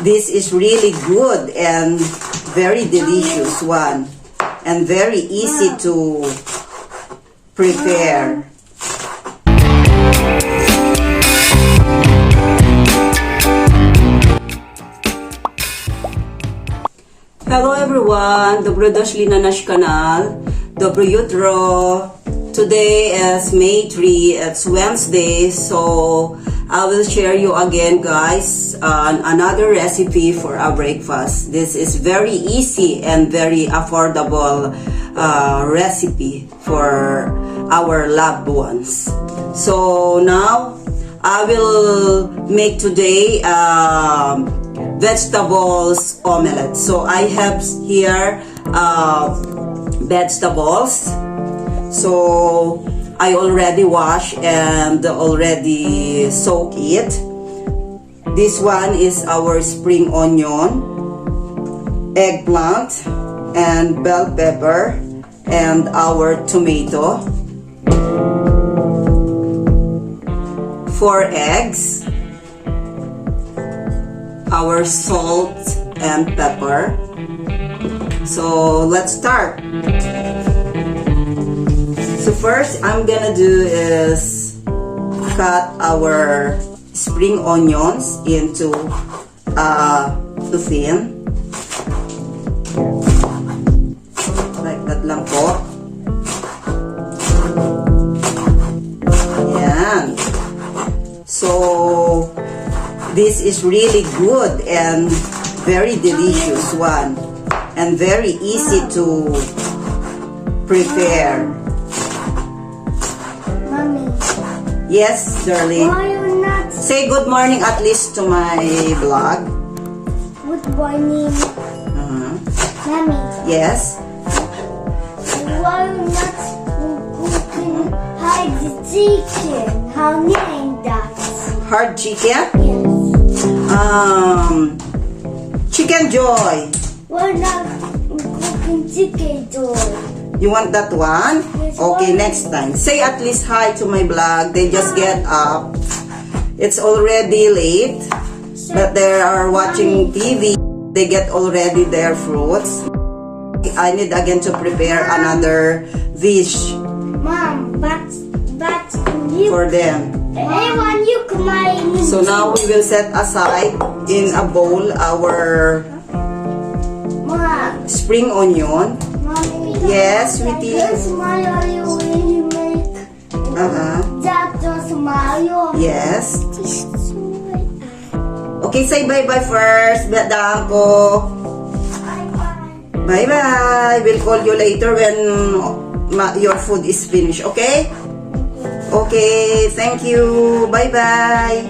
This is really good and very delicious one. And very easy to prepare. Hello everyone, dobro došli na naš kanal. Dobro jutro. Today is May 3, it's Wednesday, so I will share you again guys another recipe for our breakfast. This is very easy and very affordable recipe for our loved ones. So now I will make today vegetables omelette. So I have here vegetables. So I already wash and already soak it. This one is our spring onion, eggplant, and bell pepper, and our tomato. 4 eggs, our salt and pepper. So let's start. So first I'm gonna do is cut our spring onions into thin. Like that lang po. Ayan. So this is really good and very delicious one. And very easy to prepare. Yes, darling. Why you not Say good morning at least to my vlog. good morning, Mommy? Yes. Why you not cooking hide the chicken? How name that? Hard chicken. Yes. Chicken joy. Why not cooking chicken joy? You want that one? Yes, Okay, why? next time. Say at least hi to my vlog. They just get up. It's already late, but they are watching TV. They get already their fruits. I need again to prepare another dish Mom, but you. for them. I want you my. So now we will set aside in a bowl our Mom, spring onion. Mommy. Yes, sweetie. This Mario will make that just Mario. Yes. Okay, say bye-bye first. Bedaan ko. Bye-bye. Bye-bye. We'll call you later when your food is finished, okay? Okay, thank you. Bye-bye.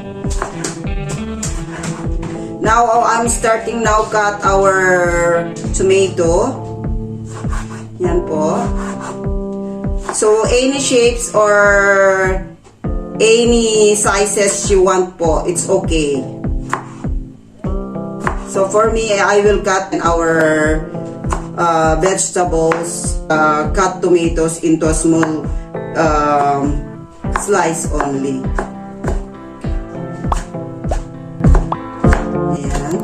Now, I'm starting now cut our tomato. Yan po. So, any shapes or any sizes you want po, it's okay. So, for me, I will cut our vegetables, cut tomatoes into a small slice only. Ayan.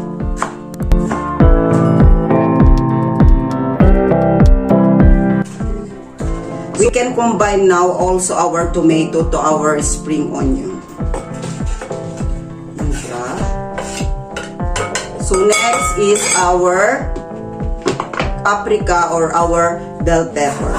We can combine now also our tomato to our spring onion. Yan siya. So next is our paprika or our bell pepper.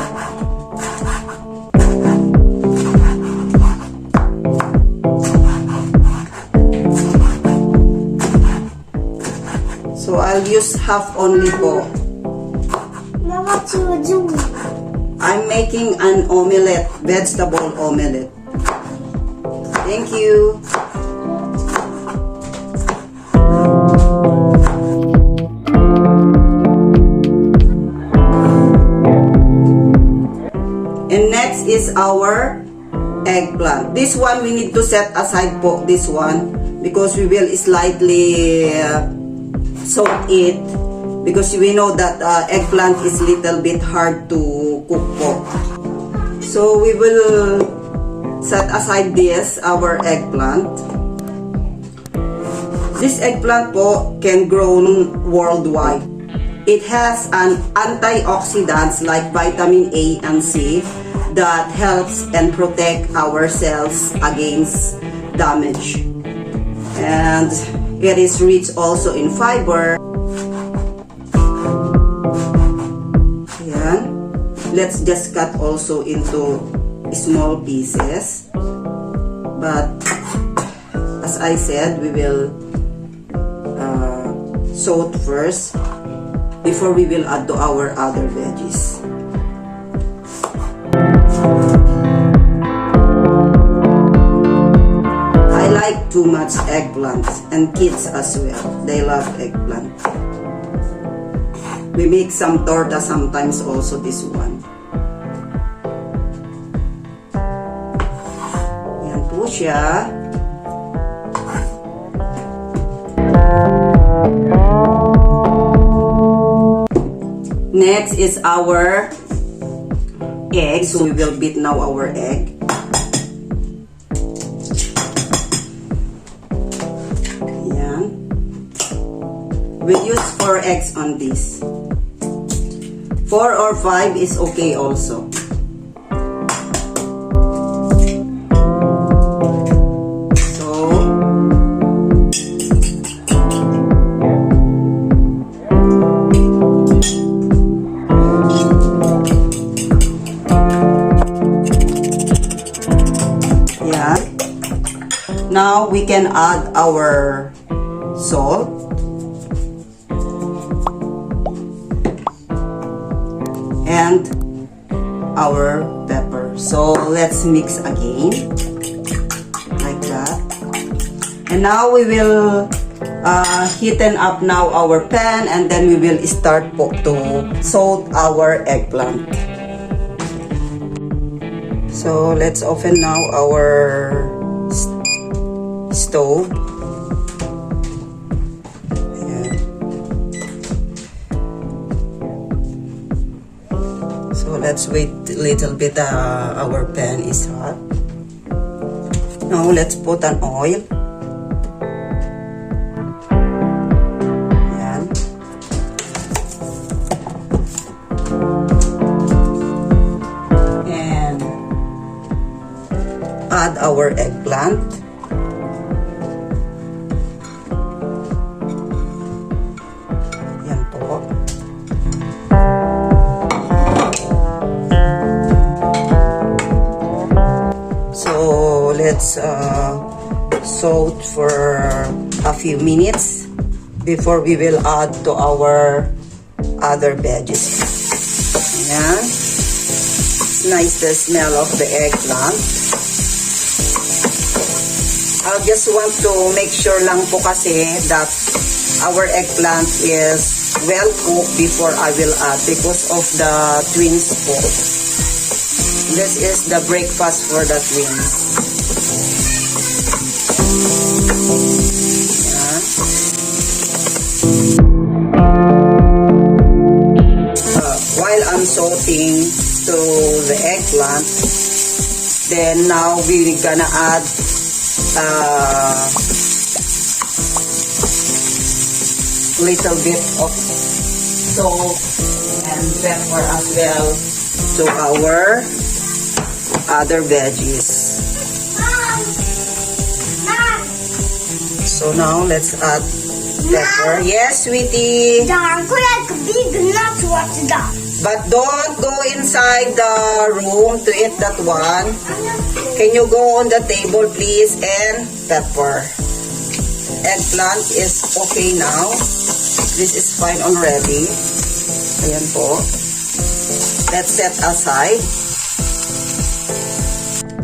So I'll use half only po. Now what you doing? I'm making an omelette, vegetable omelette. Thank you. And next is our eggplant. This one we need to set aside po, this one, because we will slightly soak it, because we know that eggplant is little bit hard to cook po. So we will set aside this, our eggplant. This eggplant po can grow worldwide. It has an antioxidants like vitamin A and C that helps and protect our cells against damage. And it is rich also in fiber. Ayan. Let's just cut also into small pieces. But as I said, we will saute first before we will add to our other veggies. I like too much eggplant, and kids as well. They love eggplant. We make some torta sometimes also this one. Yan po siya. Next is our egg. So we will beat now our egg. Ayan. We'll use 4 eggs on this. 4 or 5 is okay also. Now we can add our salt and our pepper. So let's mix again like that. And now we will heaten up now our pan, and then we will start to saute our eggplant. So let's open now our stove. Ayan. So let's wait a little bit. Our pan is hot. Now let's put an oil. Ayan. And add our eggplant. Let's saute for a few minutes before we will add to our other veggies. Ayan. It's nice the smell of the eggplant. I just want to make sure lang po kasi that our eggplant is well cooked before I will add because of the twins po. This is the breakfast for the twins. While I'm sauteing to the eggplant, then now we're gonna add little bit of salt and pepper as well to our other veggies. So now let's add pepper. Yes, sweetie. But don't go inside the room to eat that one. Can you go on the table, please? And pepper. Eggplant is okay now. This is fine already. Ayan po. Let's set aside.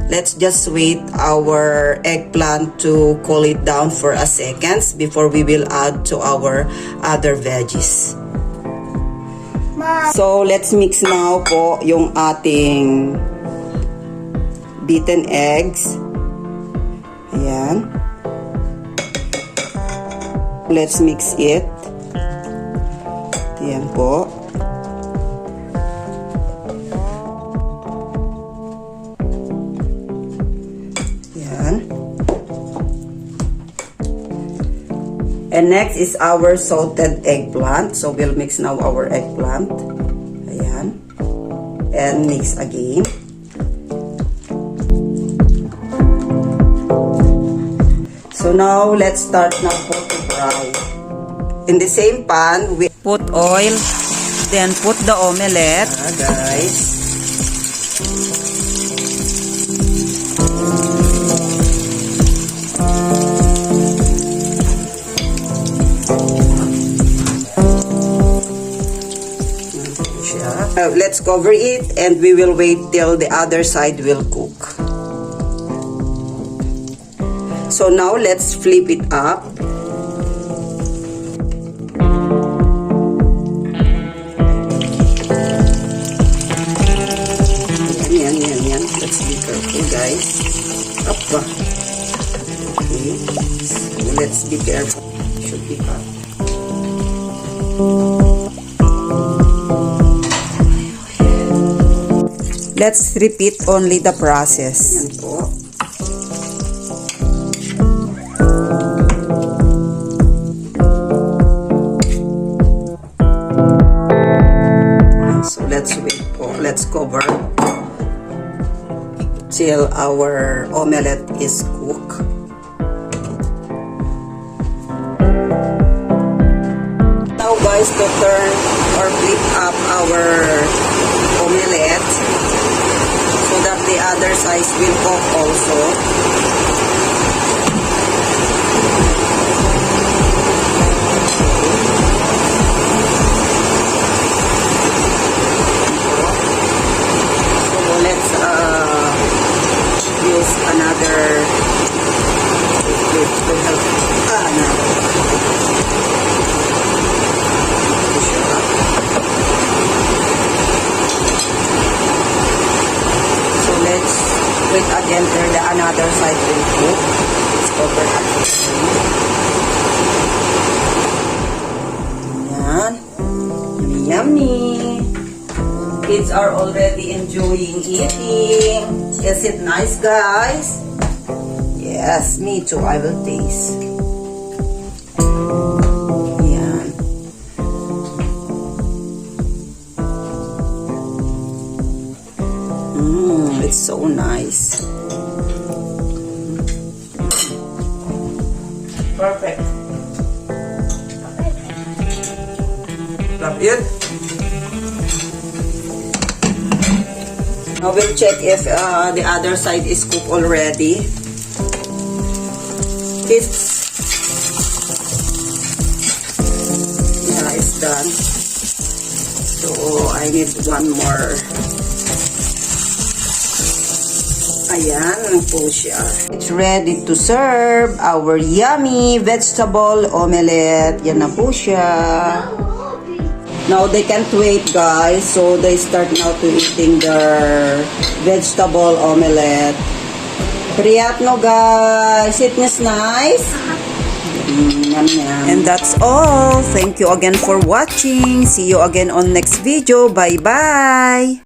Let's just wait our eggplant to cool it down for a second before we will add to our other veggies. So, let's mix now po yung ating beaten eggs. Ayan. Let's mix it. Ayan po. And next is our salted eggplant. So we'll mix now our eggplant. Ayan. And mix again. So now let's start now for to fry. In the same pan, we Put oil, then put the omelette. guys. Let's cover it and we will wait till the other side will cook. So now let's flip it up. Yan. Let's be careful, guys. Up. Okay. So let's be careful. Should be up. Let's repeat only the process. Yan po. So let's wait po. Let's cover till our omelette is cooked. Now guys, to turn or flip up our omelette so that the other side will cook also. So let's use another liquid to help So let's wait again till the another side will cook. Let's cover again. Yan. Yummy, yummy. Kids are already enjoying eating. Is it nice, guys? Yes, me too. I will taste. Yan. It's so nice. Perfect. Love it. Now we'll check if the other side is cooked already. It's done. So I need one more. Ayan po siya. It's ready to serve our yummy vegetable omelette. Yan na po siya. Now they can't wait, guys, so they start now to eating their vegetable omelette. Priyatno, guys. It is nice. Yum, yum. And that's all. Thank you again for watching. See you again on next video. Bye-bye.